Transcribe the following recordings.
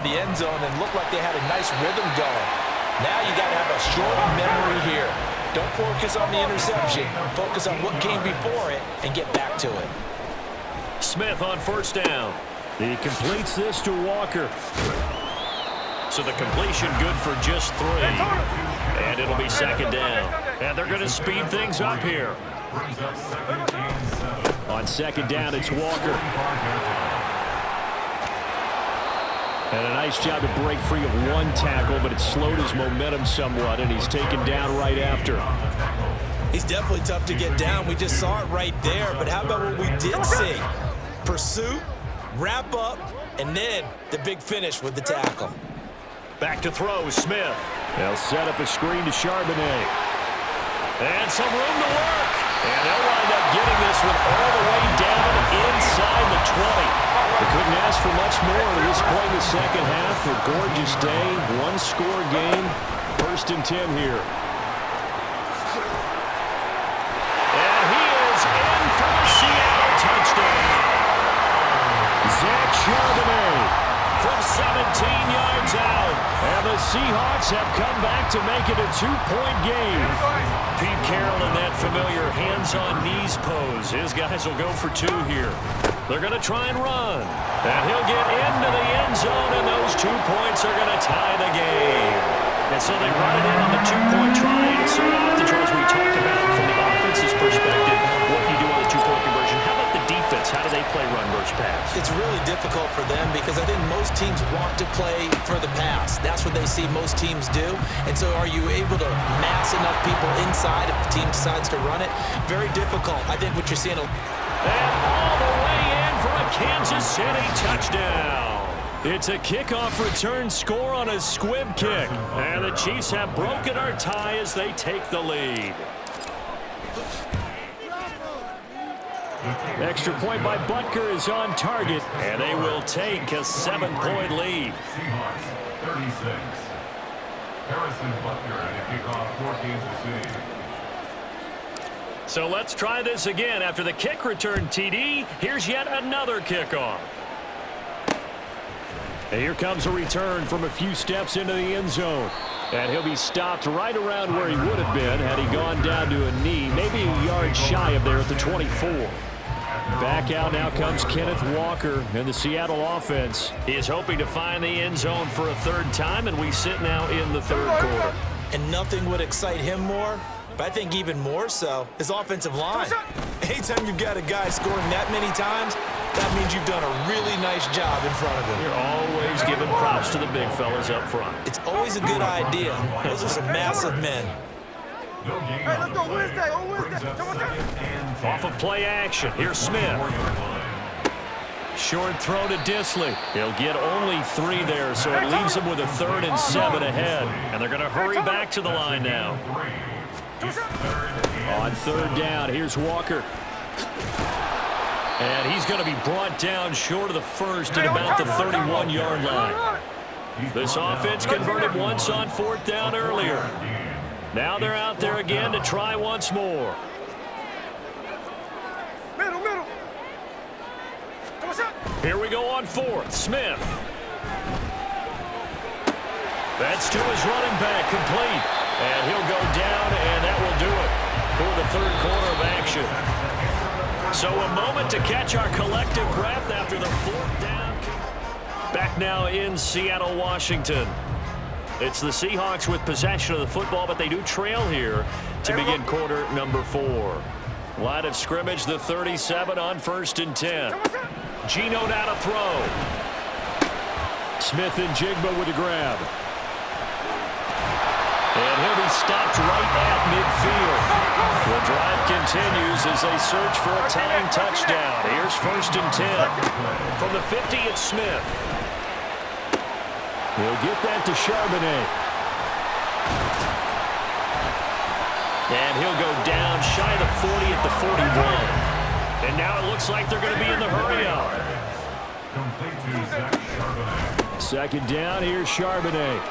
the end zone and looked like they had a nice rhythm going. Now you got to have a short memory here. Don't focus on the interception. Focus on what came before it and get back to it. Smith on first down. He completes this to Walker. So the completion good for just 3. And it'll be second down. And they're going to speed things up here. On second down, it's Walker. And a nice job to break free of one tackle, but it slowed his momentum somewhat, and he's taken down right after. He's definitely tough to get down. We just saw it right there. But how about what we did see? Pursuit, wrap up, and then the big finish with the tackle. Back to throw, Smith. They'll set up a screen to Charbonnet. And some room to work. And they'll wind up getting this one all the way down inside the 20. They couldn't ask for much more at this point in the second half. A gorgeous day, one-score game, 1st and 10 here. And he is in for the Seattle touchdown. Zach Charbonnet from 17 yards out. And the Seahawks have come back to make it a 2-point game. Pete Carroll in that familiar hands-on-knees pose. His guys will go for 2 here. They're going to try and run. And he'll get into the end zone, and those 2 points are going to tie the game. And so they run it in on the 2-point try. And so often, Charles, we talk about from the offense's perspective what you do on the 2-point conversion. How about the defense? How do they play run versus pass? It's really difficult for them because I think most teams want to play for the pass. That's what they see most teams do. And so are you able to mass enough people inside if the team decides to run it? Very difficult. I think what you're seeing. And all the way in for a Kansas City touchdown. It's a kickoff return score on a squib kick. And the Chiefs have broken our tie as they take the lead. Extra point by Butker is on target, and they will take a 7-point lead. Seahawks 36. Harrison Butker and a kickoff for Kansas City. So let's try this again. After the kick return TD, here's yet another kickoff. And here comes a return from a few steps into the end zone. And he'll be stopped right around where he would have been had he gone down to a knee, maybe a yard shy of there at the 24. Back out now comes Kenneth Walker, and the Seattle offense is hoping to find the end zone for a 3rd time, and we sit now in the 3rd quarter. And nothing would excite him more, but I think even more so, his offensive line. Anytime you've got a guy scoring that many times, that means you've done a really nice job in front of him. You're always giving props to the big fellas up front. It's always a good idea. Those are some massive men. Hey, let's go Wednesday. On Wednesday. Off of play action. Here's Smith. Short throw to Disley. He'll get only 3 there, so it leaves him with a 3rd and 7 ahead. And they're going to hurry back to the line now. On 3rd down, here's Walker. And he's going to be brought down short of the 1st at about the 31-yard line. This offense converted once on 4th down earlier. Now they're out there again to try once more. Middle. Here we go on 4th. Smith. That's to his running back, complete. And he'll go down, and that will do it for the 3rd quarter of action. So a moment to catch our collective breath after the 4th down. Back now in Seattle, Washington. It's the Seahawks with possession of the football, but they do trail here to begin quarter number 4. Line of scrimmage, the 37 on 1st and 10. Geno now to throw. Smith and Jigba with the grab. And he'll be stopped right at midfield. The drive continues as they search for a tying touchdown. Here's 1st and 10. From the 50, it's Smith. He'll get that to Charbonnet. And he'll go down shy of the 40 at the 41. And now it looks like they're going to be in the hurry-up. 2nd down, here's Charbonnet.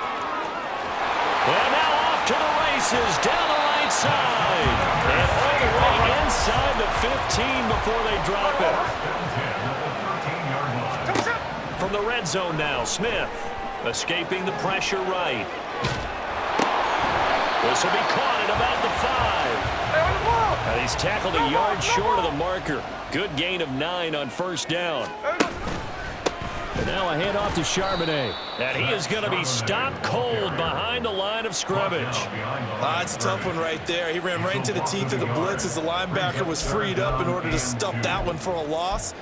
And now off to the races, down the right side. And all the way inside the 15 before they drop it. From the red zone now, Smith. Escaping the pressure right. This will be caught at about the 5. And he's tackled a yard short of the marker. Good gain of 9 on first down. And now a handoff to Charbonnet. And he is going to be stopped cold behind the line of scrimmage. It's a tough one right there. He ran right into the teeth of the blitz as the linebacker was freed up in order to stuff that one for a loss.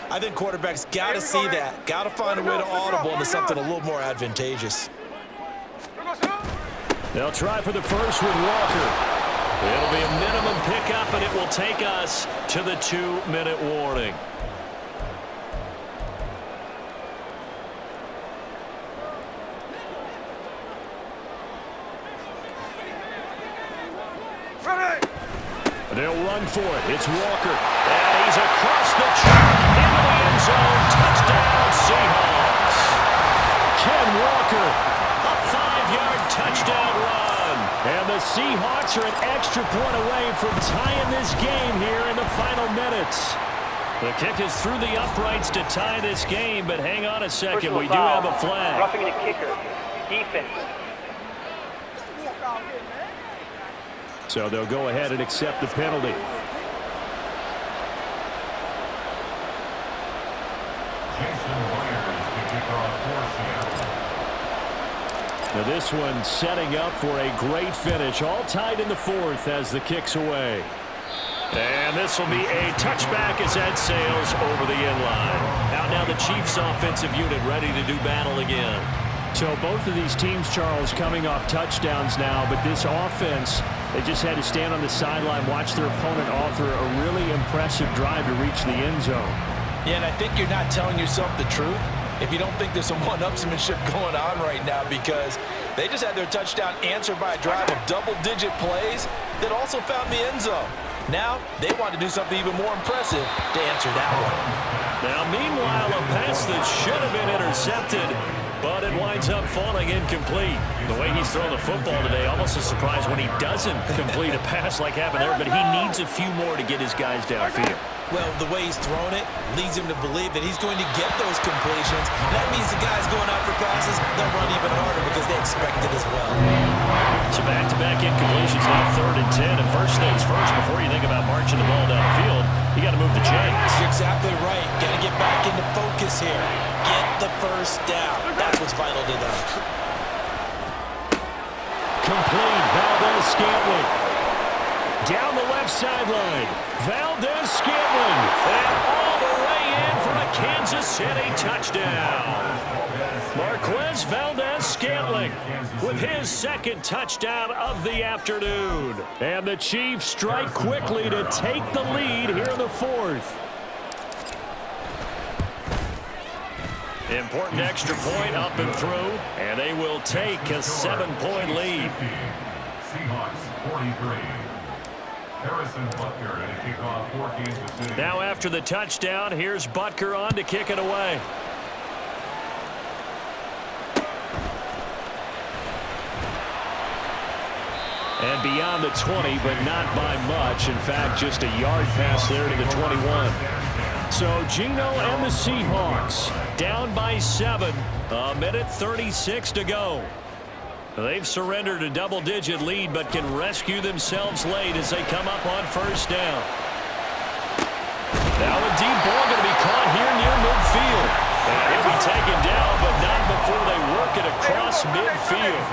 I think quarterbacks got to see that. Got to find a way to audible into something a little more advantageous. They'll try for the first with Walker. It'll be a minimum pickup, and it will take us to the 2-minute warning. They'll run for it. It's Walker. And he's across the track into the end zone. Touchdown, Seahawks. Ken Walker, a 5-yard touchdown run. And the Seahawks are an extra point away from tying this game here in the final minutes. The kick is through the uprights to tie this game, but hang on a second. We do have a flag. Roughing the kicker. Defense. So they'll go ahead and accept the penalty. Now this one setting up for a great finish. All tied in the 4th as the kick's away. And this will be a touchback as that sails over the end line. Out now the Chiefs offensive unit ready to do battle again. So both of these teams, Charles, coming off touchdowns now, but this offense, they just had to stand on the sideline, watch their opponent author a really impressive drive to reach the end zone. Yeah, and I think you're not telling yourself the truth if you don't think there's some one-upsmanship going on right now, because they just had their touchdown answered by a drive of double-digit plays that also found the end zone. Now, they want to do something even more impressive to answer that one. Now, meanwhile, a pass that should have been intercepted, but it winds up falling incomplete. The way he's thrown the football today, almost a surprise when he doesn't complete a pass like happened there, but he needs a few more to get his guys downfield. Well, the way he's thrown it leads him to believe that he's going to get those completions. That means the guys going out for passes, they'll run even harder because they expect it as well. So back-to-back incompletions, now 3rd and 10. And first things first, before you think about marching the ball down the field, you got to move the chains. You're exactly right. Got to get back into focus here. Get the first down. That's what's vital to them. Complete. Valdez-Scantling. Down the left sideline. Valdez-Scantling. And all the way in for a Kansas City touchdown. Marquez Valdez-Scantling with his 2nd touchdown of the afternoon. And the Chiefs strike quickly to take the lead here in the 4th. Important extra point up and through, and they will take a 7-point lead. Seahawks 43. Harrison Butker and a kickoff for Kansas City. Now after the touchdown, here's Butker on to kick it away. And beyond the 20, but not by much. In fact, just a yard pass there to the 21. So Geno and the Seahawks down by 7. 1:36 to go. They've surrendered a double-digit lead, but can rescue themselves late as they come up on first down. Now a deep ball going to be caught here near midfield. And he'll be taken down, but not before they work it across midfield.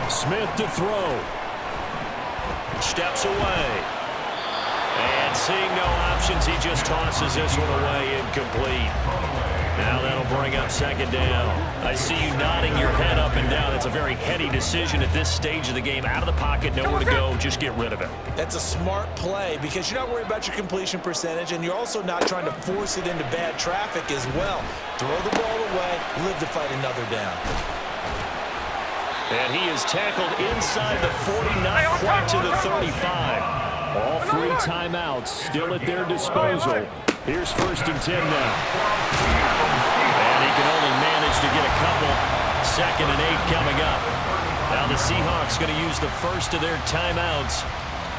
Smith to throw. Steps away. And seeing no options, he just tosses this one away incomplete. Now that'll bring up 2nd down. I see you nodding your head up and down. It's a very heady decision at this stage of the game. Out of the pocket, nowhere to go. Just get rid of it. That's a smart play because you're not worried about your completion percentage, and you're also not trying to force it into bad traffic as well. Throw the ball away, live to fight another down. And he is tackled inside the 40, not quite to the 35. All 3 timeouts still at their disposal. Here's 1st and 10 now. And he can only manage to get a couple. 2nd and 8 coming up. Now the Seahawks going to use the first of their timeouts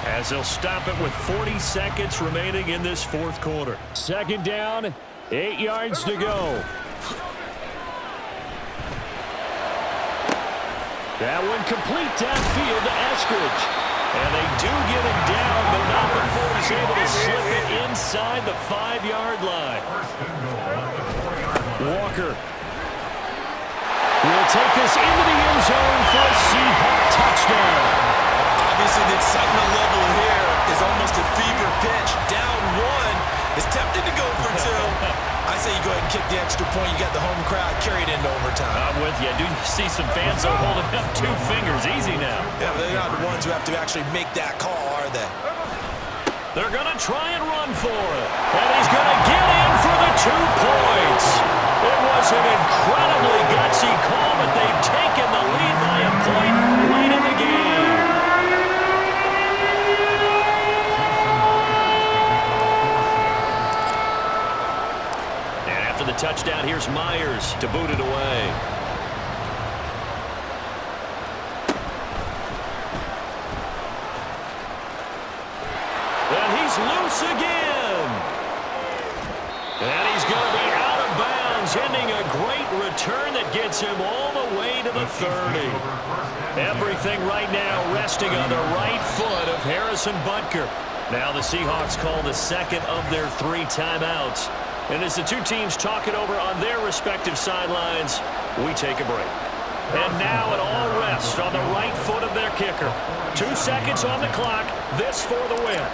as they'll stop it with 40 seconds remaining in this 4th quarter. 2nd down, 8 yards to go. That one complete downfield to Eskridge. And they do get it down, but not before he's able to slip it inside the 5-yard line. Walker will take this into the end zone for a Seahawk touchdown. Obviously, the excitement level here is almost a fever pitch. Down one, is tempted to go for two. I say you go ahead and kick the extra point. You got the home crowd carried into overtime. I'm with you. I do see some fans are holding up 2 fingers. Easy now. Yeah, but they're not the ones who have to actually make that call, are they? They're going to try and run for it. And he's going to get in for the 2 points. It was an incredibly gutsy call, but they've taken the lead by a point late in the game. And after the touchdown, here's Myers to boot it away. And he's loose again. And he's going to be out of bounds, ending a great return that gets him all the way to the 30. Everything right now resting on the right foot of Harrison Butker. Now the Seahawks call the second of their 3 timeouts. And as the 2 teams talk it over on their respective sidelines, we take a break. And now it all rests on the right foot of their kicker. 2 seconds on the clock. This for the win.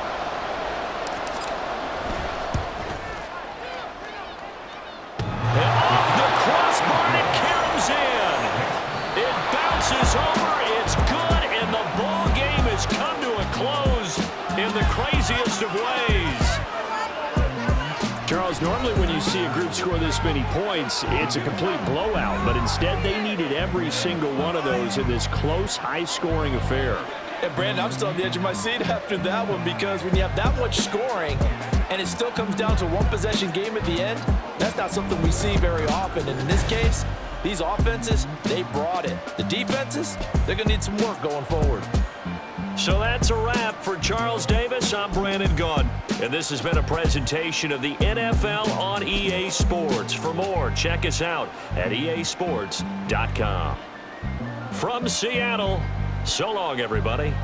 And off the crossbar, it caroms in. It bounces over. It's good, and the ball game has come to a close in the craziest of ways. Charles, normally when you see a group score this many points, it's a complete blowout. But instead, they needed every single one of those in this close, high-scoring affair. And Brandon, I'm still on the edge of my seat after that one, because when you have that much scoring and it still comes down to a 1-possession game at the end, that's not something we see very often. And in this case, these offenses, they brought it. The defenses, they're going to need some work going forward. So that's a wrap for Charles Davis. I'm Brandon Gaudin. And this has been a presentation of the NFL on EA Sports. For more, check us out at easports.com. From Seattle, so long, everybody.